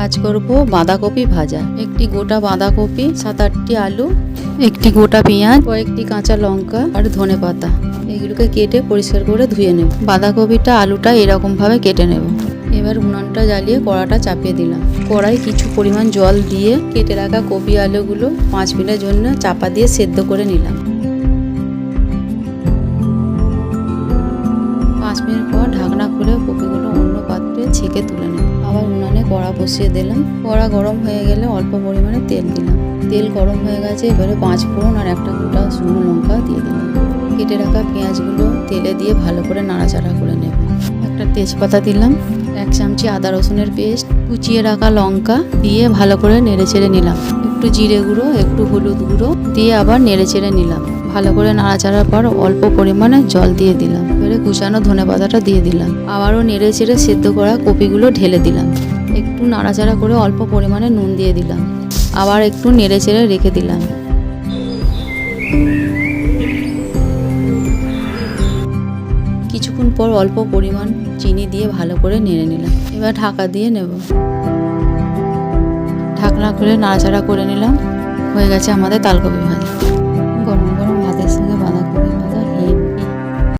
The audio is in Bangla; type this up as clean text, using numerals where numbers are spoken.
আজ করব বাঁধাকপি ভাজা। একটি গোটা বাঁধাকপি, 7-8টি আলু, একটি গোটা পেঁয়াজ, কয়েকটি কাঁচা লঙ্কা আর ধনেপাতা, এগুলোকে কেটে পরিষ্কার করে ধুয়ে নেব। বাঁধাকপিটা আলুটা এরকম ভাবে কেটে নেব। এবার উনানটা জ্বালিয়ে কড়াটা চাপিয়ে দিলাম। কড়াই কিছু পরিমাণ জল দিয়ে কেটে রাখা কপি আলুগুলো 5 মিনিটের জন্য চাপা দিয়ে সেদ্ধ করে নিলাম। 5 মিনিট পর ঢাকনা খুলে কপিগুলো অন্য পাত্রে ছেঁকে তুলে নেব। আবার উনানে কড়া বসিয়ে দিলাম। কড়া গরম হয়ে গেলে অল্প পরিমাণে তেল দিলাম। তেল গরম হয়ে গেছে, এবারে 5 ফোড়ন আর একটা গোটা শুকনো লঙ্কা দিয়ে দিলাম। কেটে রাখা পেঁয়াজগুলো তেলে দিয়ে ভালো করে নাড়াচাড়া করে নেব। একটা তেজপাতা দিলাম, 1 চামচি আদা রসুনের পেস্ট, কুচিয়ে রাখা লঙ্কা দিয়ে ভালো করে নেড়েচেড়ে নিলাম। একটু জিরে গুঁড়ো, একটু হলুদ গুঁড়ো দিয়ে আবার নেড়েচেড়ে নিলাম। ভালো করে নাড়াচাড়ার পর অল্প পরিমাণে জল দিয়ে দিলাম। এবারে কুচানো ধনেপাতাটা দিয়ে দিলাম। আবারও নেড়েচেড়ে সেদ্ধ করা কপিগুলো ঢেলে দিলাম। একটু নাড়াচাড়া করে অল্প পরিমাণে নুন দিয়ে দিলাম। আবার একটু নেড়েচেড়ে রেখে দিলাম। কিছুক্ষণ পর অল্প পরিমাণ চিনি দিয়ে ভালো করে নেড়ে নিলাম। এবার ঢাকা দিয়ে নেব। ঢাকনা খুলে নাড়াচাড়া করে নিলাম। হয়ে গেছে আমাদের তালকপি ভাজা। গরম গরম